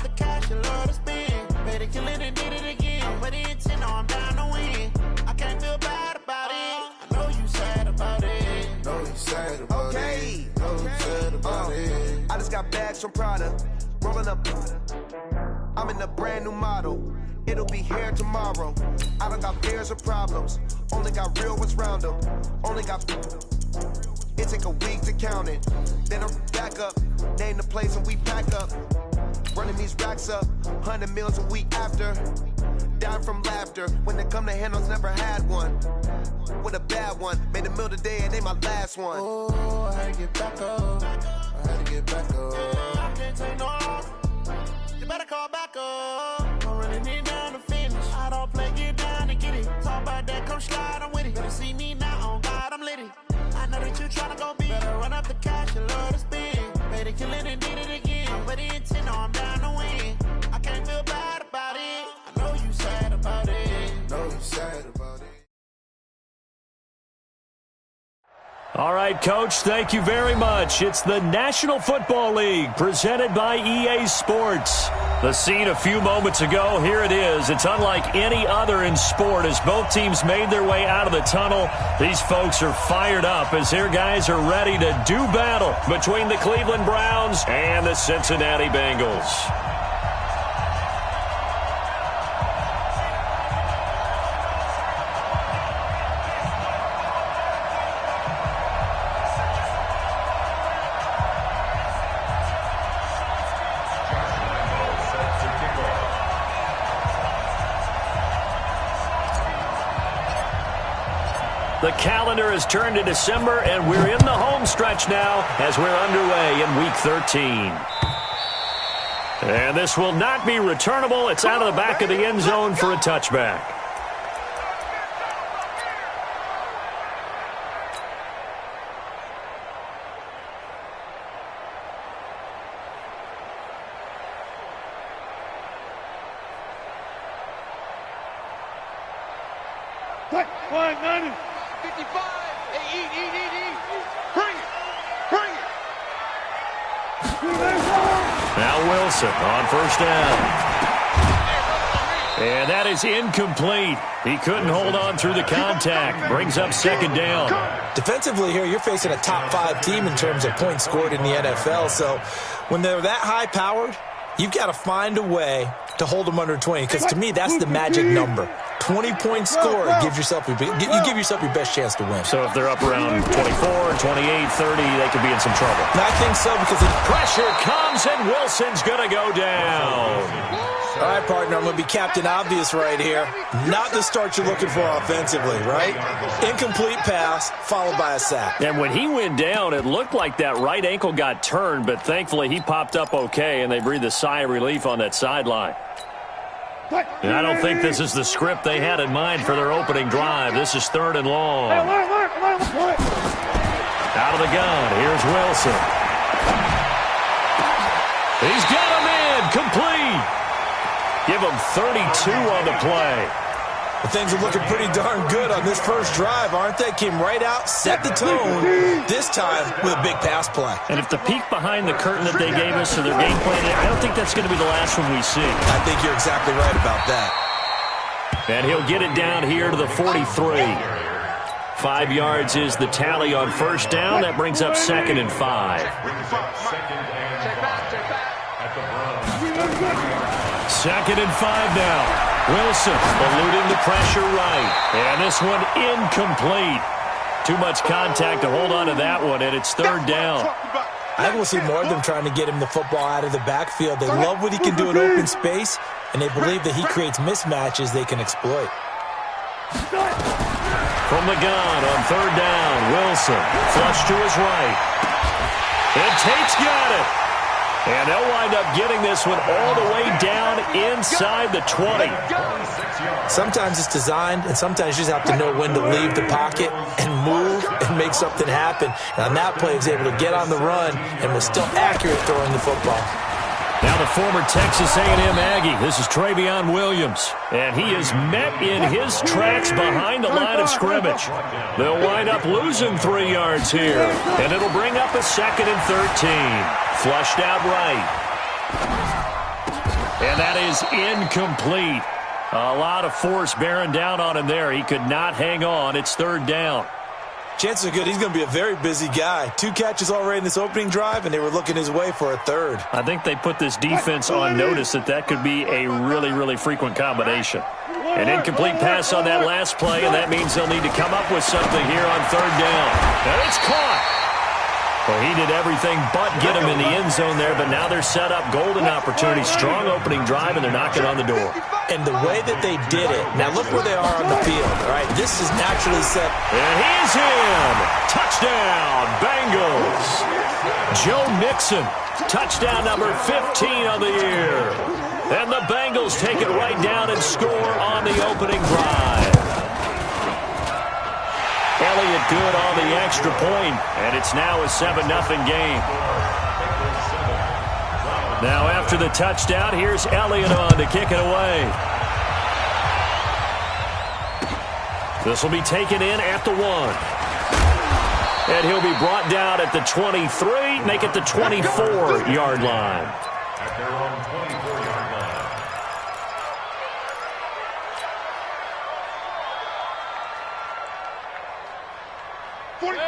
up the cash and love to spend. Better kill it and did it again. But the intent, I'm down to win. I can't feel bad about it. I know you sad about it. Know you sad about it. Know you sad about it. I just got bags from Prada. Rolling up. I'm in a brand new model. It'll be here tomorrow. I don't got fears or problems. Only got real ones round them. Only got. It take a week to count it. Then I'm back up. Name the place and we pack up. Running these racks up. 100 meals a week after. Down from laughter. When they come to handles, never had one. With a bad one. Made a meal today and they my last one. Oh, I had to get back up. I had to get back up. I can't take no loss. You better call back up. I'm running it down to finish. I don't play, get down to get it. Talk about that, come slide, I'm with it. Better see me now, on God, I'm litty. I know that you tryna go big. Better run up the cash and love to spend. Better kill it and did it again. But the intent, I'm down to win. I can't feel bad about it. I know you sad about it. Know you sad about it. All right, Coach, thank you very much. It's the National Football League presented by EA Sports. The scene a few moments ago, here it is. It's unlike any other in sport as both teams made their way out of the tunnel. These folks are fired up as their guys are ready to do battle between the Cleveland Browns and the Cincinnati Bengals. The calendar has turned to December, and we're in the home stretch now as we're underway in Week 13. And this will not be returnable. It's out of the back of the end zone for a touchback. On first down. And that is incomplete. He couldn't hold on through the contact. Brings up second down. Defensively here, you're facing a top-5 team in terms of points scored in the NFL. So when they're that high-powered, you've got to find a way to hold them under 20. Because to me, that's the magic number. 20-point score gives yourself you give yourself your best chance to win. So if they're up around 24, 28, 30, they could be in some trouble. And I think so because pressure comes and Wilson's going to go down. All right, partner, I'm going to be Captain Obvious right here. Not the start you're looking for offensively, right? Incomplete pass followed by a sack. And when he went down, it looked like that right ankle got turned, but thankfully he popped up okay, and they breathed a sigh of relief on that sideline. And I don't think this is the script they had in mind for their opening drive. This is third and long. Out of the gun, here's Wilson. He's got him in, complete. Give him 32 on the play. Well, things are looking pretty darn good on this first drive, aren't they? Came right out, set the tone, this time with a big pass play. And if the peek behind the curtain that they gave us to their game plan, I don't think that's going to be the last one we see. I think you're exactly right about that. And he'll get it down here to the 43. 5 yards is the tally on first down. That brings up 2nd and 5. 2nd and 5 now. Wilson eluding the pressure right. And this one incomplete. Too much contact to hold on to that one, and it's third down. I think we'll see more of them trying to get him the football out of the backfield. They love what he can do in open space, and they believe that he creates mismatches they can exploit. From the gun on third down, Wilson flush to his right. And Tate's got it. And they'll wind up getting this one all the way down inside the 20. Sometimes it's designed, and sometimes you just have to know when to leave the pocket and move and make something happen. And on that play, he was able to get on the run and was still accurate throwing the football. Now the former Texas A&M Aggie. This is Travion Williams. And he is met in his tracks behind the line of scrimmage. They'll wind up losing 3 yards here. And it'll bring up a 2nd and 13. Flushed out right. And that is incomplete. A lot of force bearing down on him there. He could not hang on. It's third down. Chances are good he's going to be a very busy guy. 2 catches already in this opening drive, and they were looking his way for a third. I think they put this defense on notice that could be a really, really frequent combination. An incomplete pass on that last play, and that means they'll need to come up with something here on third down. And it's caught. Well, he did everything but get him in the end zone there, but now they're set up golden opportunity. Strong opening drive, and they're knocking on the door. And the way that they did it, now look where they are on the field. All right, this is naturally set. And he's in. Touchdown, Bengals. Joe Mixon, touchdown number 15 on the year. And the Bengals take it right down and score on the opening drive. Elliott good on the extra point, and it's now a 7-0 game. Now after the touchdown, here's Elliott on to kick it away. This will be taken in at the 1. And he'll be brought down at the 23, make it the 24-yard line. At their own 24-yard line.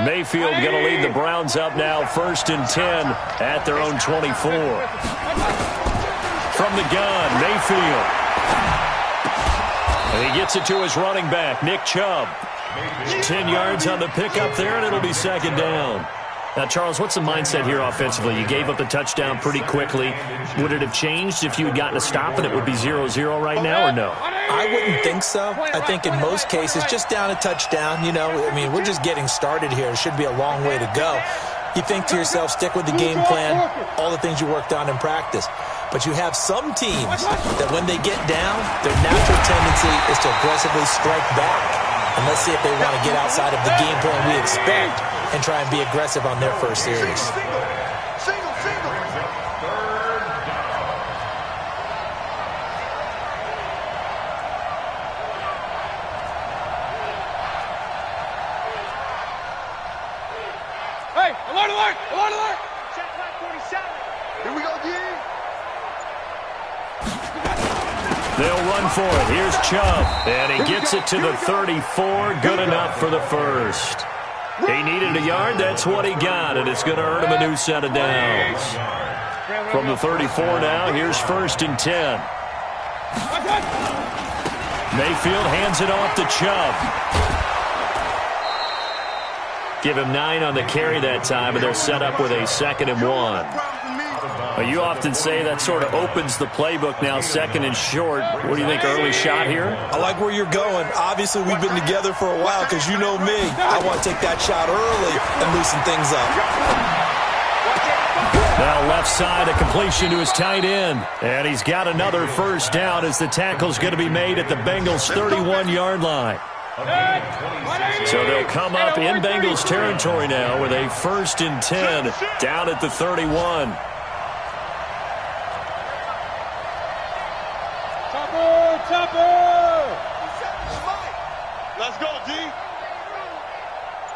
Mayfield going to lead the Browns up now, 1st and 10 at their own 24. From the gun, Mayfield. And he gets it to his running back, Nick Chubb. 10 yards on the pickup there, and it'll be 2nd down. Now, Charles, what's the mindset here offensively? You gave up the touchdown pretty quickly. Would it have changed if you had gotten a stop and it would be 0-0 right now, or no? I wouldn't think so. I think in most cases, just down a touchdown, you know, I mean, we're just getting started here. It should be a long way to go. You think to yourself, stick with the game plan, all the things you worked on in practice. But you have some teams that when they get down, their natural tendency is to aggressively strike back. And let's see if they want to get outside of the game plan we expect and try and be aggressive on their first series. Hey, alert, alert, alert, alert! Check line 47. Here we go, D. They'll run for it. Here's Chubb, and he gets it to the 34. Good enough for the first. He needed a yard. That's what he got, and it's going to earn him a new set of downs. From the 34 now, here's 1st and 10. Mayfield hands it off to Chubb. Give him 9 on the carry that time, and they're set up with a 2nd and 1. Well, you often say that sort of opens the playbook now, 2nd and short. What do you think, early shot here? I like where you're going. Obviously, we've been together for a while because you know me. I want to take that shot early and loosen things up. Now left side, a completion to his tight end. And he's got another 1st down as the tackle's going to be made at the Bengals' 31-yard line. So they'll come up in Bengals territory now with a 1st and 10 down at the 31. Let's go, D.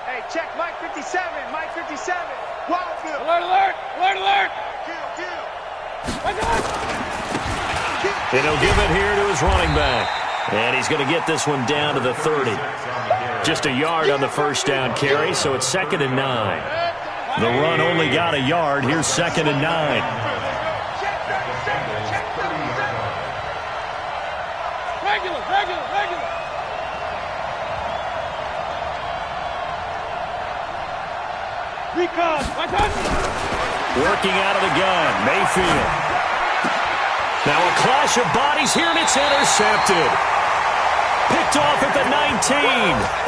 Hey, check Mike 57. Mike 57. Wildfield. Alert, alert, alert, alert. Kill. And he'll give it here to his running back. And he's going to get this one down to the 30. Just a yard on the 1st down carry, so it's 2nd and 9. The run only got a yard. Here's 2nd and 9. Regular. Recon. Working out of the gun, Mayfield. Now a clash of bodies here, and it's intercepted. Picked off at the 19.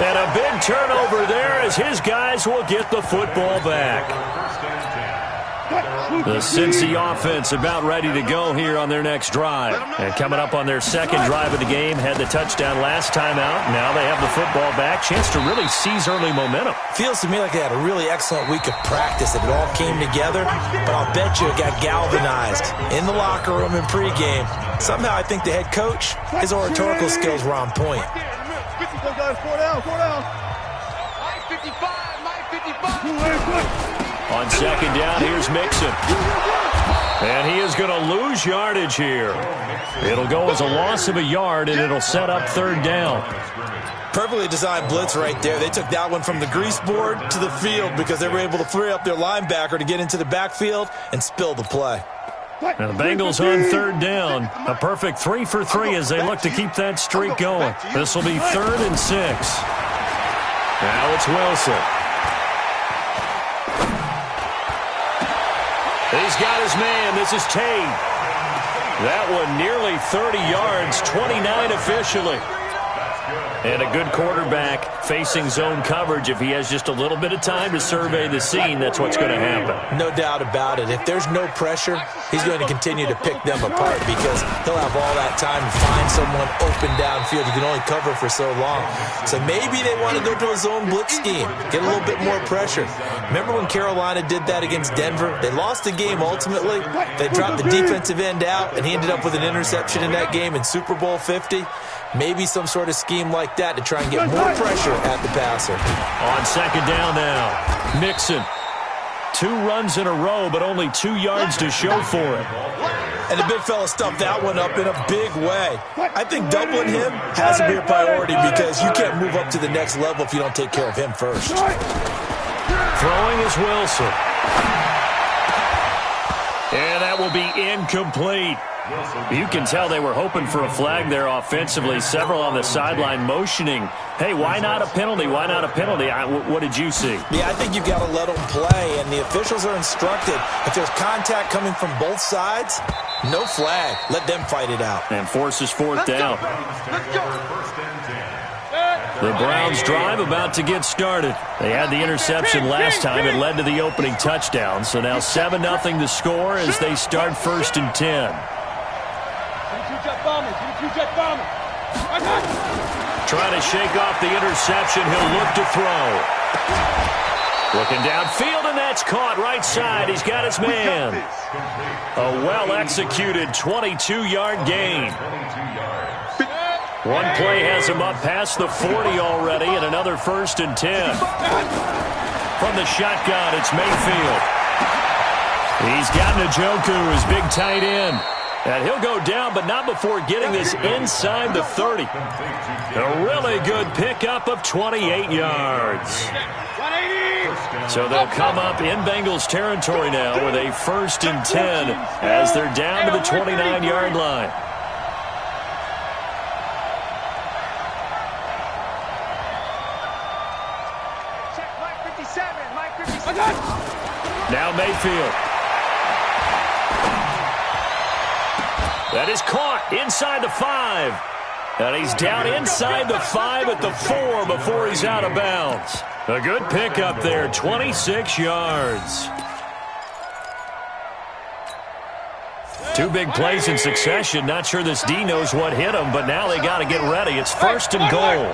And a big turnover there as his guys will get the football back. The Cincy offense about ready to go here on their next drive. And coming up on their 2nd drive of the game, had the touchdown last time out. Now they have the football back. Chance to really seize early momentum. Feels to me like they had a really excellent week of practice. It all came together, but I'll bet you it got galvanized in the locker room and pregame. Somehow I think the head coach, his oratorical skills were on point. 54 guys, 4 down. Mike 55. On 2nd down, here's Mixon. And he is going to lose yardage here. It'll go as a loss of a yard, and it'll set up third down. Perfectly designed blitz right there. They took that one from the grease board to the field because they were able to free up their linebacker to get into the backfield and spill the play. Now the Bengals on third down. A perfect 3 for 3 as they look to keep that streak going. This will be 3rd and 6. Now it's Wilson. He's got his man. This is Tate. That one nearly 30 yards, 29 officially. And a good quarterback facing zone coverage. If he has just a little bit of time to survey the scene, that's what's going to happen. No doubt about it. If there's no pressure, he's going to continue to pick them apart because he'll have all that time to find someone open downfield. You can only cover for so long. So maybe they want to go to a zone blitz scheme, get a little bit more pressure. Remember when Carolina did that against Denver? They lost the game ultimately. They dropped the defensive end out, and he ended up with an interception in that game in Super Bowl 50. Maybe some sort of scheme like that to try and get more pressure at the passer. On second down now, Mixon. 2 runs in a row, but only 2 yards to show for it. And the big fella stuffed that one up in a big way. I think doubling him has to be a priority because you can't move up to the next level if you don't take care of him first. Throwing is Wilson. And that will be incomplete. You can tell they were hoping for a flag there offensively. Several on the sideline motioning, hey, why not a penalty? Why not a penalty? What did you see? Yeah, I think you've got to let them play, and the officials are instructed. If there's contact coming from both sides, no flag. Let them fight it out. And forces 4th down. The Browns drive about to get started. They had the interception last time. It led to the opening touchdown. So now 7-0 to score as they start 1st and 10. Trying to shake off the interception. He'll look to throw. Looking downfield, and that's caught right side. He's got his man. A well-executed 22-yard gain. One play has him up past the 40 already, and another 1st and 10. From the shotgun, it's Mayfield. He's got Njoku, his big tight end. And he'll go down, but not before getting this inside the 30. A really good pickup of 28 yards. So they'll come up in Bengals territory now with a 1st and 10 as they're down to the 29-yard line. Now Mayfield. That is caught inside the 5. And he's down inside the 5 at the 4 before he's out of bounds. A good pickup there, 26 yards. 2 big plays in succession. Not sure this D knows what hit him, but now they got to get ready. It's 1st and goal.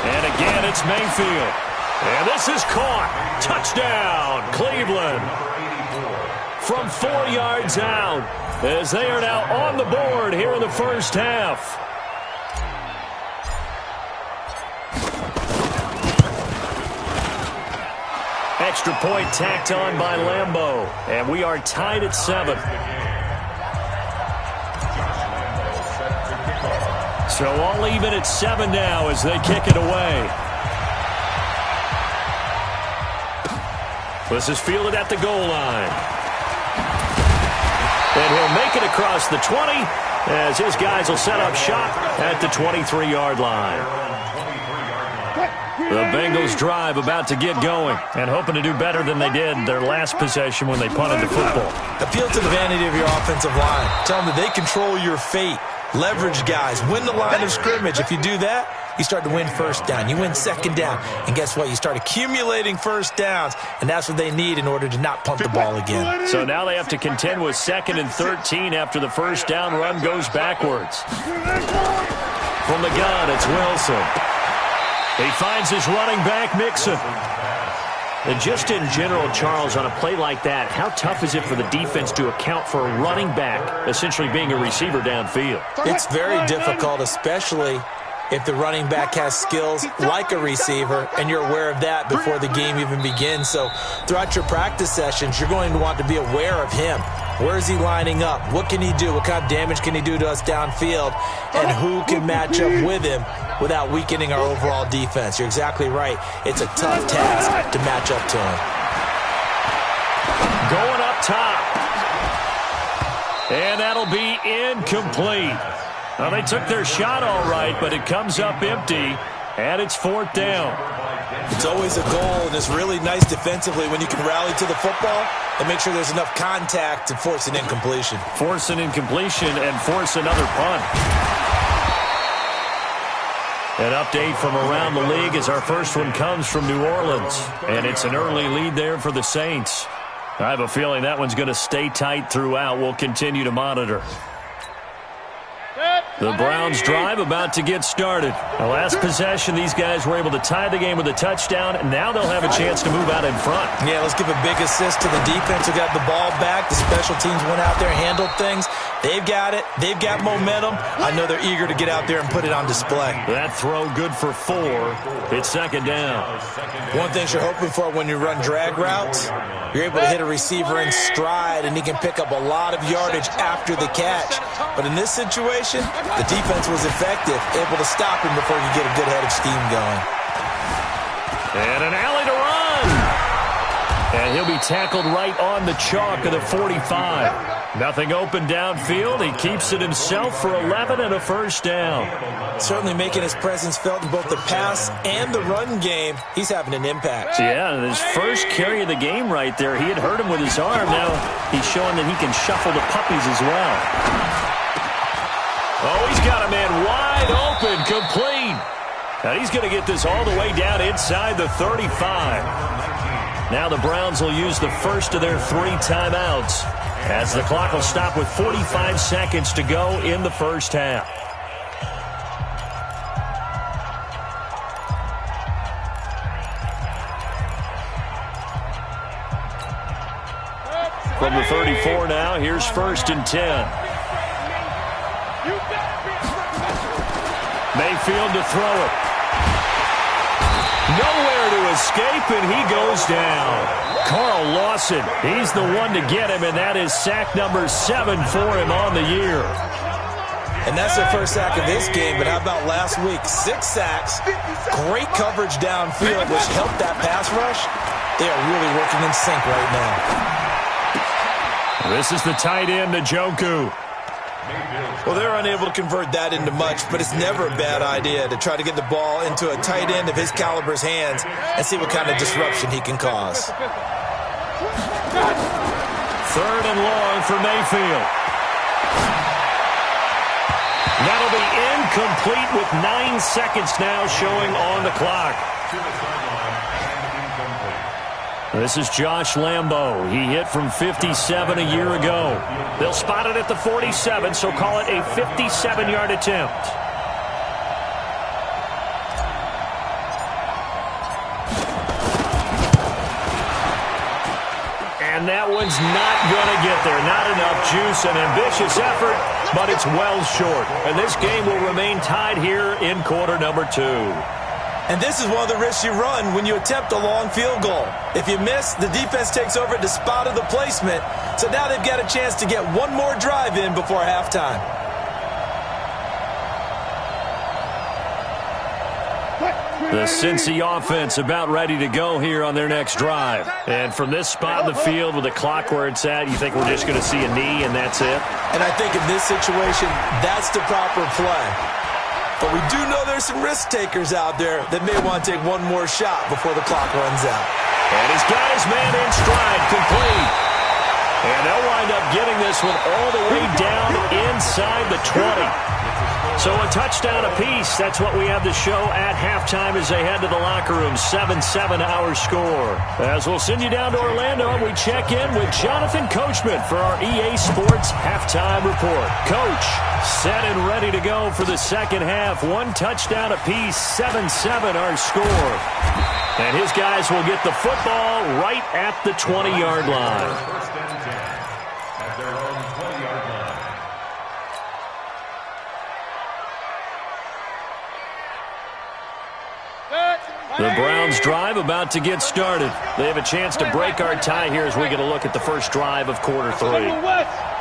And again, it's Mayfield. And this is caught. Touchdown, Cleveland. From 4 yards out, as they are now on the board here in the first half. Extra point tacked on by Lambeau. And we are tied at 7. So all even at 7 now as they kick it away. This is fielded at the goal line. And he'll make it across the 20 as his guys will set up shop at the 23-yard line. The Bengals drive about to get going and hoping to do better than they did their last possession when they punted the football. Appeal to the vanity of your offensive line. Tell them that they control your fate. Leverage guys. Win the line of scrimmage. If you do that, you start to win 1st down. You win 2nd down. And guess what? You start accumulating 1st downs, and that's what they need in order to not punt the ball again. So now they have to contend with 2nd and 13 after the 1st down run goes backwards. From the gun, it's Wilson. He finds his running back, Mixon. And just in general, Charles, on a play like that, how tough is it for the defense to account for a running back essentially being a receiver downfield? It's very difficult, especially if the running back has skills like a receiver, and you're aware of that before the game even begins. So throughout your practice sessions, you're going to want to be aware of him. Where is he lining up? What can he do? What kind of damage can he do to us downfield? And who can match up with him without weakening our overall defense? You're exactly right. It's a tough task to match up to him. Going up top. And that'll be incomplete. Well, they took their shot all right, but it comes up empty, and it's 4th down. It's always a goal, and it's really nice defensively when you can rally to the football and make sure there's enough contact to force an incompletion. Force an incompletion and force another punt. An update from around the league as our first one comes from New Orleans, and it's an early lead there for the Saints. I have a feeling that one's going to stay tight throughout. We'll continue to monitor. The Browns drive about to get started. The last possession, these guys were able to tie the game with a touchdown, and now they'll have a chance to move out in front. Yeah, let's give a big assist to the defense who got the ball back. The special teams went out there and handled things. They've got it. They've got momentum. I know they're eager to get out there and put it on display. That throw good for 4. It's 2nd down. One thing you're hoping for when you run drag routes, you're able to hit a receiver in stride, and he can pick up a lot of yardage after the catch. But in this situation, the defense was effective, able to stop him before you get a good head of steam going. And an alley to run. And he'll be tackled right on the chalk of the 45. Nothing open downfield. He keeps it himself for 11 and a 1st down. Certainly making his presence felt in both the pass and the run game. He's having an impact. Yeah, and his first carry of the game right there, he had hurt him with his arm. Now he's showing that he can shuffle the puppies as well. Oh, he's got a man wide open, complete. Now he's going to get this all the way down inside the 35. Now the Browns will use the first of their 3 timeouts as the clock will stop with 45 seconds to go in the first half. From the 34 now, here's 1st and 10. Mayfield to throw it. Nowhere to escape, and he goes down. Carl Lawson, he's the one to get him, and that is sack number 7 for him on the year. And that's the first sack of this game, but how about last week? 6 sacks, great coverage downfield, which helped that pass rush. They are really working in sync right now. This is the tight end, Njoku. Well, they're unable to convert that into much, but it's never a bad idea to try to get the ball into a tight end of his caliber's hands and see what kind of disruption he can cause. 3rd and long for Mayfield. That'll be incomplete with 9 seconds now showing on the clock. This is Josh Lambo. He hit from 57 a year ago. They'll spot it at the 47, so call it a 57-yard attempt. And that one's not going to get there. Not enough juice. An ambitious effort, but it's well short. And this game will remain tied here in quarter number 2. And this is one of the risks you run when you attempt a long field goal. If you miss, the defense takes over at the spot of the placement. So now they've got a chance to get one more drive in before halftime. The Cincy offense about ready to go here on their next drive. And from this spot in the field with the clock where it's at, you think we're just going to see a knee and that's it? And I think in this situation, that's the proper play. But we do know there's some risk takers out there that may want to take one more shot before the clock runs out. And he's got his man in stride, complete. And they'll wind up getting this one all the way down inside the 20. So a touchdown apiece. That's what we have to show at halftime as they head to the locker room. 7-7 our score. As we'll send you down to Orlando, we check in with Jonathan Coachman for our EA Sports halftime report. Coach, set and ready to go for the second half. 1 touchdown apiece. 7-7 our score. And his guys will get the football right at the 20-yard line. First and 10 at their own 20-yard line. Browns drive about to get started. They have a chance to break our tie here as we get a look at the first drive of quarter 3.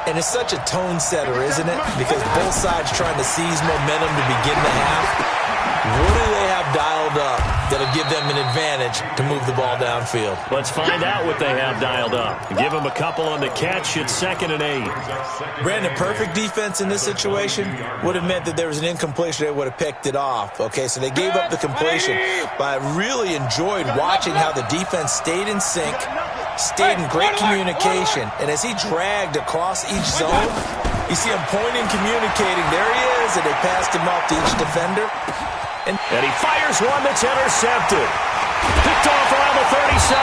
And it's such a tone setter, isn't it? Because both sides trying to seize momentum to begin the half. What do they have dialed up that'll give them an advantage to move the ball downfield? Let's find out what they have dialed up. Give them a couple on the catch. It's 2nd and 8. Brandon, perfect defense in this situation would have meant that there was an incompletion. They would have picked it off. Okay, so they gave up the completion. But I really enjoyed watching how the defense stayed in sync, stayed in great communication. And as he dragged across each zone, you see him pointing, communicating. There he is, and they passed him off to each defender. And he fires one that's intercepted. Picked off around the 37.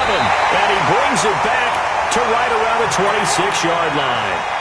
And he brings it back to right around the 26-yard line.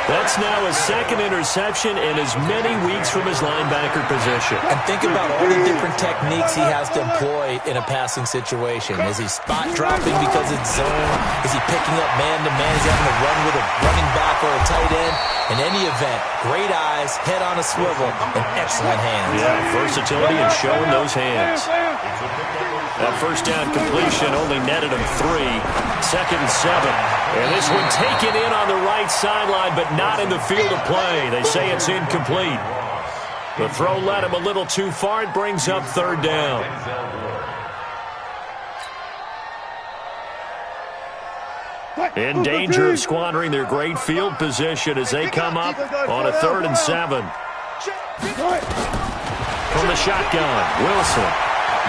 That's now his 2nd interception in as many weeks from his linebacker position. And think about all the different techniques he has to employ in a passing situation. Is he spot dropping because it's zone? Is he picking up man-to-man? Is he having to run with a running back or a tight end? In any event, great eyes, head on a swivel, and excellent hands. Yeah, versatility and showing those hands. That first down completion only netted him 3. 2nd and 7. And this one taken in on the right sideline, but not in the field of play. They say it's incomplete. The throw led him a little too far. It brings up 3rd down. In danger of squandering their great field position as they come up on a 3rd and 7. From the shotgun, Wilson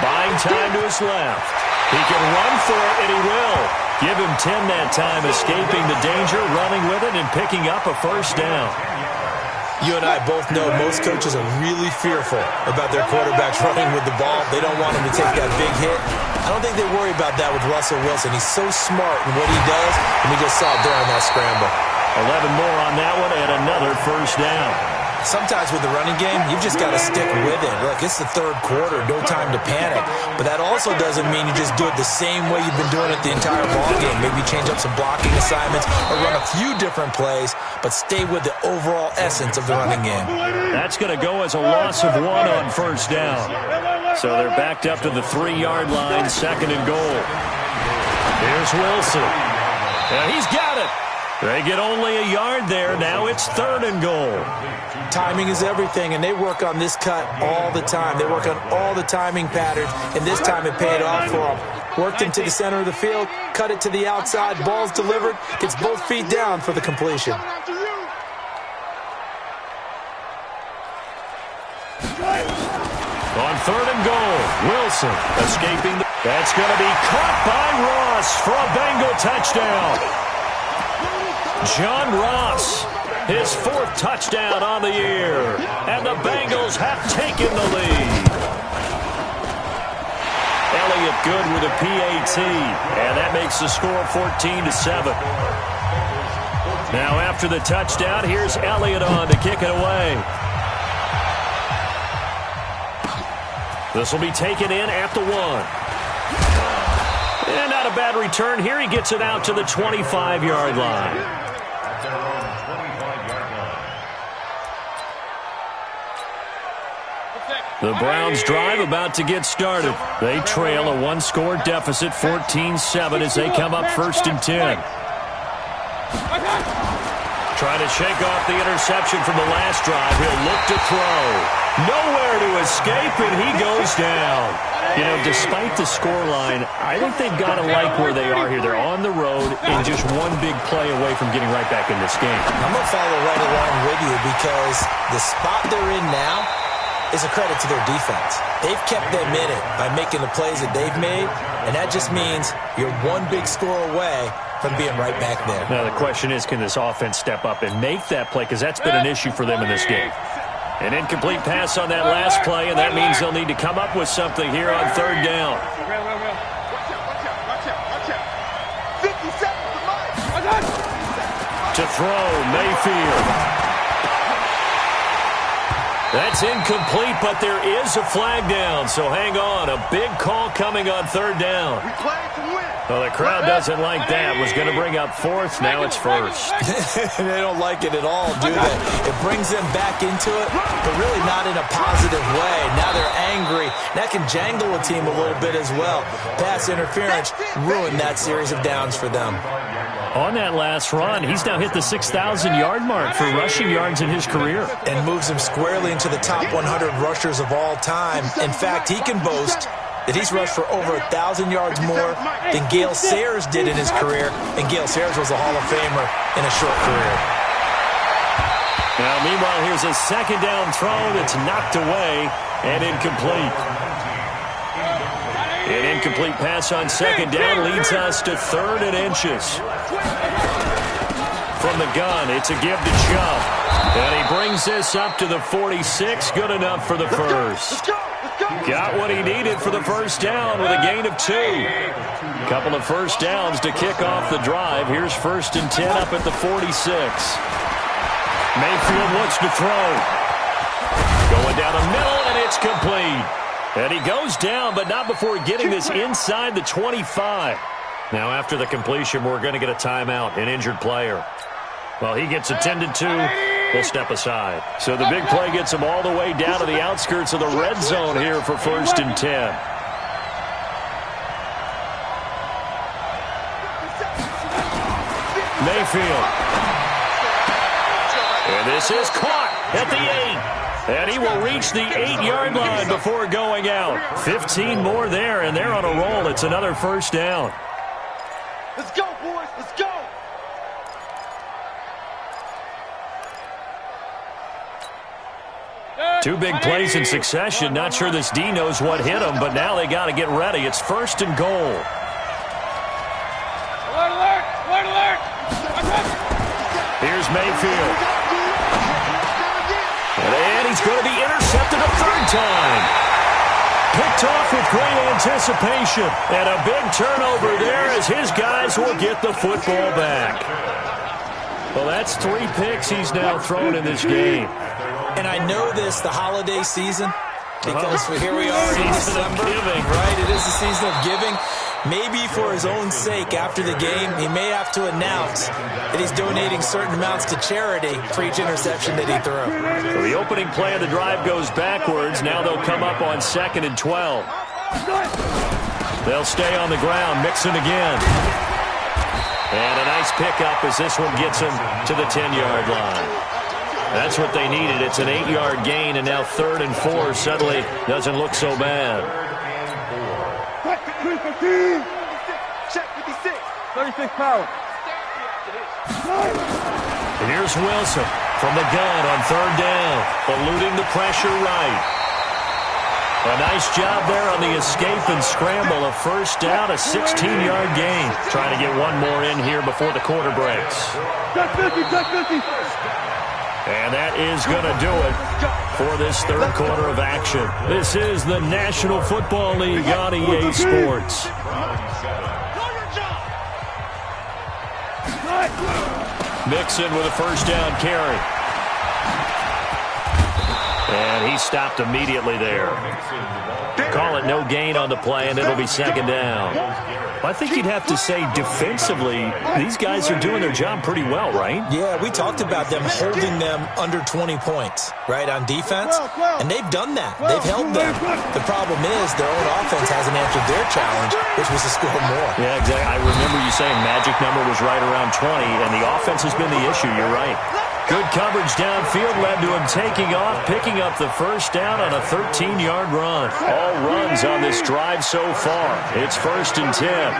buying time to his left. He can run for it, and he will. Give him 10 that time, escaping the danger, running with it, and picking up a 1st down. You and I both know most coaches are really fearful about their quarterbacks running with the ball. They don't want him to take that big hit. I don't think they worry about that with Russell Wilson. He's so smart in what he does, and we just saw it there on that scramble. 11 more on that one, and another 1st down. Sometimes with the running game, you've just got to stick with it. Look, it's the 3rd quarter, no time to panic. But that also doesn't mean you just do it the same way you've been doing it the entire ballgame. Maybe change up some blocking assignments or run a few different plays, but stay with the overall essence of the running game. That's going to go as a loss of 1 on 1st down. So they're backed up to the 3-yard line, 2nd and goal. Here's Wilson. And he's got it. They get only a yard there. Now it's 3rd and goal. Timing is everything, and they work on this cut all the time. They work on all the timing patterns, and this time it paid off for them. Worked him to the center of the field, cut it to the outside, ball's delivered, gets both feet down for the completion. On 3rd and goal, Wilson escaping. That's going to be caught by Ross for a Bengal touchdown. John Ross, his 4th touchdown on the year, and the Bengals have taken the lead. Elliott good with a PAT, and that makes the score 14-7. Now after the touchdown, here's Elliott on to kick it away. This will be taken in at the 1. And not a bad return here. He gets it out to the 25-yard line. The Browns drive about to get started. They trail a 1-score deficit, 14-7, as they come up 1st and 10. Trying to shake off the interception from the last drive. He'll look to throw. Nowhere to escape, and he goes down. You know, despite the scoreline, I think they've got to like where they are here. They're on the road and just one big play away from getting right back in this game. I'm going to follow right along with you because the spot they're in now is a credit to their defense. They've kept them in it by making the plays that they've made, and that just means you're one big score away from being right back there. Now the question is, can this offense step up and make that play? Because that's been an issue for them in this game. An incomplete pass on that last play, and that means they'll need to come up with something here on 3rd down. To throw, Mayfield. That's incomplete, but there is a flag down, so hang on. A big call coming on 3rd down. We play to win. Well, the crowd doesn't like that. Was going to bring up fourth. Now it's first. They don't like it at all, do they? It brings them back into it, but really not in a positive way. Now they're angry. That can jangle a team a little bit as well. Pass interference ruined that series of downs for them. On that last run, he's now hit the 6,000-yard mark for rushing yards in his career. And moves him squarely into the top 100 rushers of all time. In fact, he can boast that he's rushed for over 1,000 yards more than Gale Sayers did in his career. And Gale Sayers was a Hall of Famer in a short career. Now, meanwhile, here's a second down throw that's knocked away and incomplete. An incomplete pass on second down leads us to 3rd and inches. From the gun, it's a give to Chubb. And he brings this up to the 46. Good enough for the first. Got what he needed for the first down with a gain of 2. Couple of first downs to kick off the drive. Here's 1st and 10 up at the 46. Mayfield looks to throw. Going down the middle, and it's complete. And he goes down, but not before getting this inside the 25. Now, after the completion, we're going to get a timeout, an injured player. Well, he gets attended to. We'll step aside. So the big play gets him all the way down to the outskirts of the red zone here for 1st and 10. Mayfield. And this is caught at the 8. And he will reach the 8-yard line before going out. 15 more there, and they're on a roll. It's another first down. Let's go, boys. Let's go. Two big plays in succession. Not sure this D knows what hit him, but now they got to get ready. It's 1st and goal. Alert, alert, alert, alert. Here's Mayfield. And he's going to be intercepted a 3rd time. Picked off with great anticipation. And a big turnover there as his guys will get the football back. Well, that's 3 picks he's now thrown in this game. And I know this, the holiday season, because here we are in December, right? It is the season of giving. Maybe for his own sake, after the game, he may have to announce that he's donating certain amounts to charity for each interception that he threw. So the opening play of the drive goes backwards. Now they'll come up on 2nd and 12. They'll stay on the ground, Mixon again. And a nice pickup as this one gets him to the 10-yard line. That's what they needed. It's an 8-yard gain, and now 3rd and 4 suddenly doesn't look so bad. Check 56. 36 power. And here's Wilson from the gun on 3rd down, eluding the pressure right. A nice job there on the escape and scramble. A first down, a 16-yard gain. Trying to get one more in here before the quarter breaks. Check 50, check 50. And that is going to do it for this 3rd quarter of action. This is the National Football League on EA Sports. Mixon with a first down carry. And he stopped immediately there. Call it no gain on the play, and it'll be 2nd down. I think you'd have to say defensively, these guys are doing their job pretty well, right? Yeah, we talked about them holding them under 20 points, right, on defense, and they've done that. They've held them. The problem is their own offense hasn't answered their challenge, which was to score more. Yeah, exactly. I remember you saying magic number was right around 20, and the offense has been the issue. You're right. Good coverage downfield led to him taking off, picking up the first down on a 13-yard run. All runs on this drive so far. It's 1st and 10.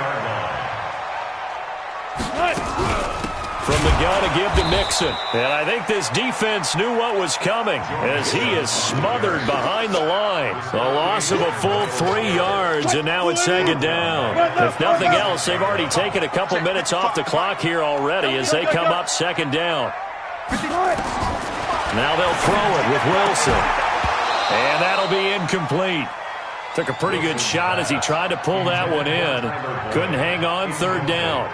From the gun, a give to Mixon. And I think this defense knew what was coming as he is smothered behind the line. A loss of a full 3 yards, and now it's 2nd down. If nothing else, they've already taken a couple minutes off the clock here already as they come up 2nd down. Now they'll throw it with Wilson. And that'll be incomplete. Took a pretty good shot as he tried to pull that one in. Couldn't hang on 3rd down.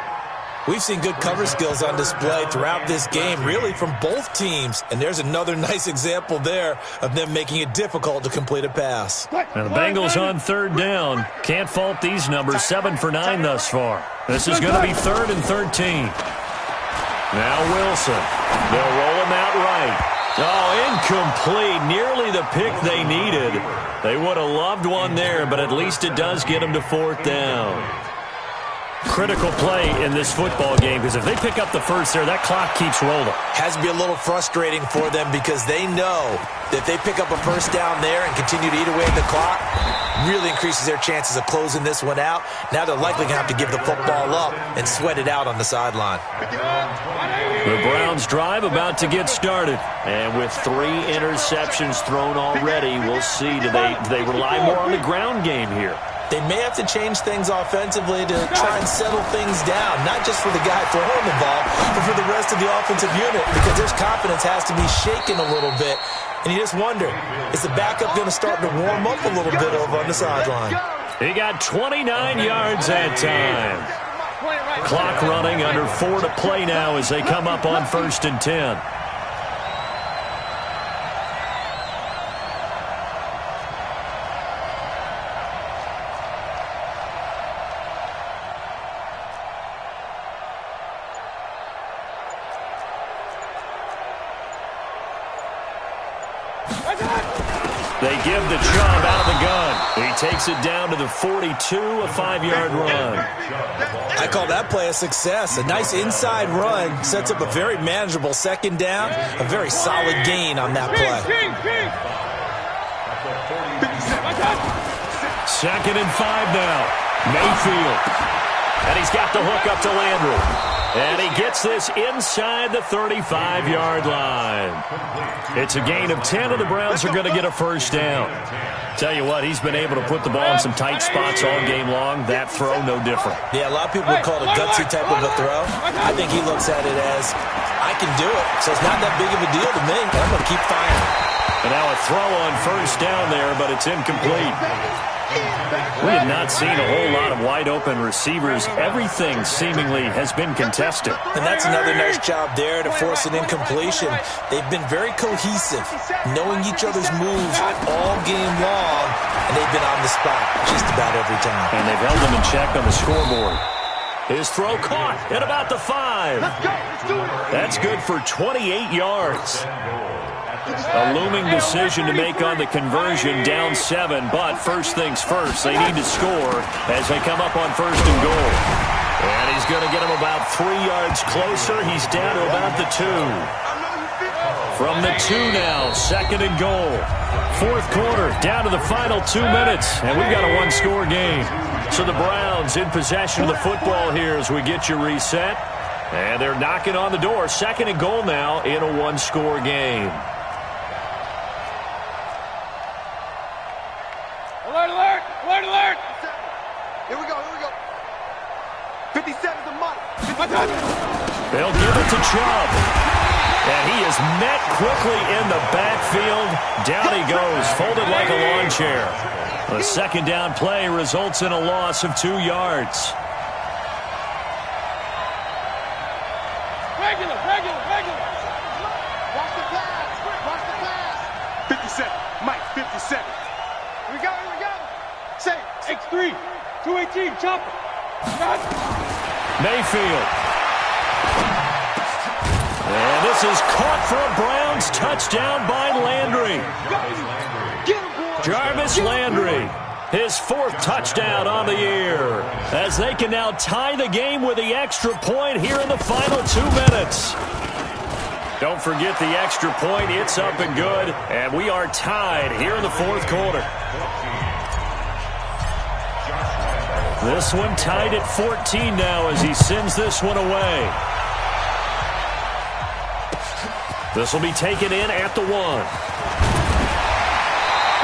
We've seen good cover skills on display throughout this game, really from both teams. And there's another nice example there of them making it difficult to complete a pass. Now the Bengals on third down. Can't fault these numbers, 7 for 9 thus far. This is going to be 3rd and 13. Now Wilson. They'll roll him out right. Oh, incomplete. Nearly the pick they needed. They would have loved one there, but at least it does get them to 4th down. Critical play in this football game, because if they pick up the first there, that clock keeps rolling. Has to be a little frustrating for them because they know that if they pick up a first down there and continue to eat away at the clock, really increases their chances of closing this one out. Now they're likely going to have to give the football up and sweat it out on the sideline. The Browns drive about to get started. And with 3 interceptions thrown already, we'll see. Do they rely more on the ground game here? They may have to change things offensively to try and settle things down, not just for the guy throwing the ball, but for the rest of the offensive unit, because their confidence has to be shaken a little bit. And you just wonder, is the backup going to start to warm up a little bit over on the sideline? He got 29 yards that time. Clock running, under 4 to play now as they come up on 1st and 10. They give the Chubb out of the gun. He takes it down to the 42, a 5-yard run. I call that play a success. A nice inside run sets up a very manageable 2nd down, a very solid gain on that play. 2nd and 5 now. Mayfield. And he's got the hook up to Landry. And he gets this inside the 35-yard line. It's a gain of 10, and the Browns are going to get a first down. Tell you what, he's been able to put the ball in some tight spots all game long. That throw, no different. Yeah, a lot of people would call it a gutsy type of a throw. I think he looks at it as, I can do it, so it's not that big of a deal to me. I'm going to keep firing. And now a throw on first down there, but it's incomplete. We have not seen a whole lot of wide-open receivers. Everything seemingly has been contested. And that's another nice job there to force an incompletion. They've been very cohesive, knowing each other's moves all game long, and they've been on the spot just about every time. And they've held them in check on the scoreboard. His throw caught at about the 5. That's good for 28 yards. A looming decision to make on the conversion, down 7, but first things first, they need to score as they come up on 1st and goal. And he's going to get him about 3 yards closer. He's down to about the 2. From the 2 now, 2nd and goal. 4th quarter, down to the final 2 minutes, and we've got a 1-score game. So the Browns in possession of the football here as we get you reset. And they're knocking on the door. 2nd and goal now in a 1-score game. Alert, alert, alert, alert. Here we go, here we go. 57's a Mike. They'll give it to Chubb. And he is met quickly in the backfield. Down he goes, folded like a lawn chair. The 2nd down play results in a loss of 2 yards. Regular. Watch the pass. 57, Mike, 57. Here we go. Say, X3, 218, chopper. Mayfield. And this is caught for a Browns touchdown by Landry. Jarvis Landry, his 4th touchdown on the year, as they can now tie the game with the extra point here in the final 2 minutes. Don't forget the extra point. It's up and good, and we are tied here in the 4th quarter. This one tied at 14 now as he sends this one away. This will be taken in at the 1.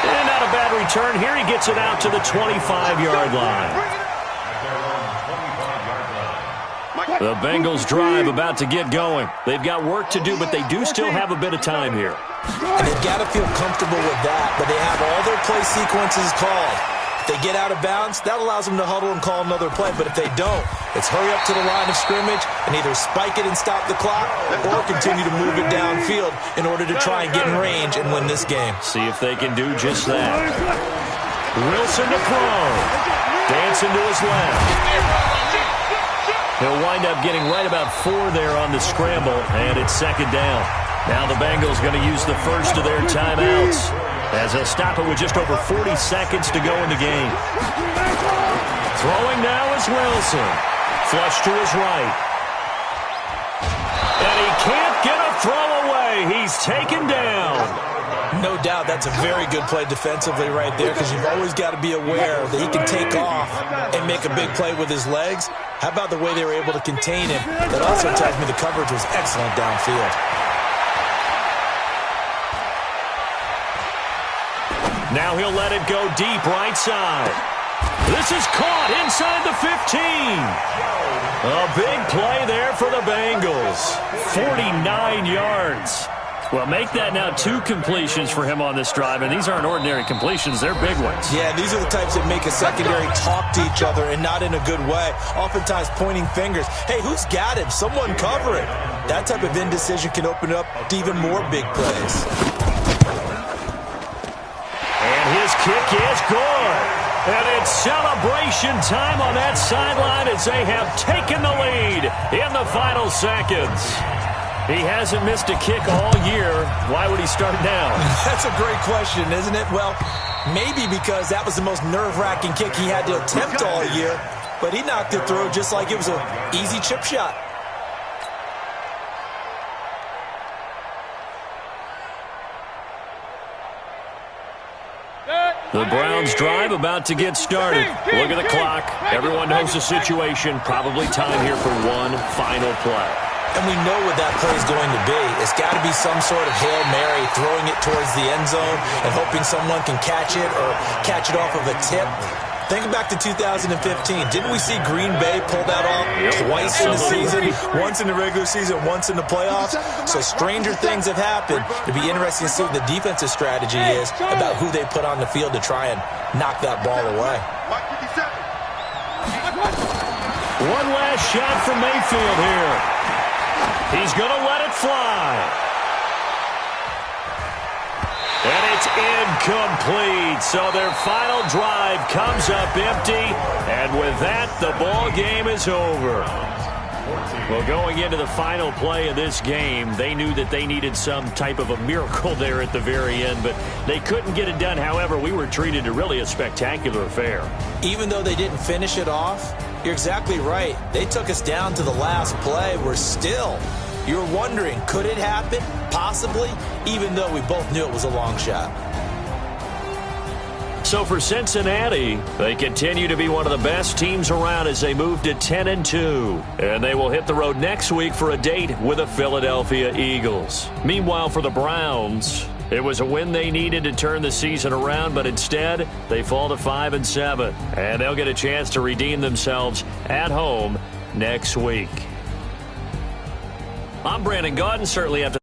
And not a bad return here. He gets it out to the 25-yard line. The Bengals drive about to get going. They've got work to do, but they do still have a bit of time here. And they've got to feel comfortable with that, but they have all their play sequences called. If they get out of bounds, that allows them to huddle and call another play. But if they don't, it's hurry up to the line of scrimmage and either spike it and stop the clock or continue to move it downfield in order to try and get in range and win this game. See if they can do just that. Wilson to throw. Dancing to his left. He'll wind up getting right about 4 there on the scramble, and it's second down. Now the Bengals going to use the first of their timeouts, as he'll stop it with just over 40 seconds to go in the game. Throwing now is Wilson. Flush to his right. And he can't get a throw away. He's taken down. No doubt that's a very good play defensively right there, because you've always got to be aware that he can take off and make a big play with his legs. How about the way they were able to contain him? That also tells me the coverage was excellent downfield. Now he'll let it go deep right side. This is caught inside the 15. A big play there for the Bengals. 49 yards. Well, make that now 2 completions for him on this drive, and these aren't ordinary completions. They're big ones. Yeah, these are the types that make a secondary talk to each other, and not in a good way. Oftentimes pointing fingers. Hey, who's got him? Someone cover it. That type of indecision can open up to even more big plays. His kick is good. And it's celebration time on that sideline as they have taken the lead in the final seconds. He hasn't missed a kick all year. Why would he start now? That's a great question, isn't it? Well, maybe because that was the most nerve-wracking kick he had to attempt all year, but he knocked it through just like it was an easy chip shot. The Browns drive about to get started. Look at the clock. Everyone knows the situation. Probably time here for one final play. And we know what that play is going to be. It's got to be some sort of Hail Mary, throwing it towards the end zone and hoping someone can catch it or catch it off of a tip. Think back to 2015. Didn't we see Green Bay pull that off twice in the season? Once in the regular season, once in the playoffs. So stranger things have happened. It'd be interesting to see what the defensive strategy is about who they put on the field to try and knock that ball away. One last shot from Mayfield here. He's going to let it fly. And it's incomplete. So their final drive comes up empty. And with that, the ball game is over. Well, going into the final play of this game, they knew that they needed some type of a miracle there at the very end, but they couldn't get it done. However, we were treated to really a spectacular affair. Even though they didn't finish it off, you're exactly right. They took us down to the last play. We're still... You're wondering, could it happen? Possibly, even though we both knew it was a long shot. So for Cincinnati, they continue to be one of the best teams around as they move to 10-2. And they will hit the road next week for a date with the Philadelphia Eagles. Meanwhile, for the Browns, it was a win they needed to turn the season around, but instead, they fall to 5-7. And they'll get a chance to redeem themselves at home next week. I'm Brandon Gaudin, certainly after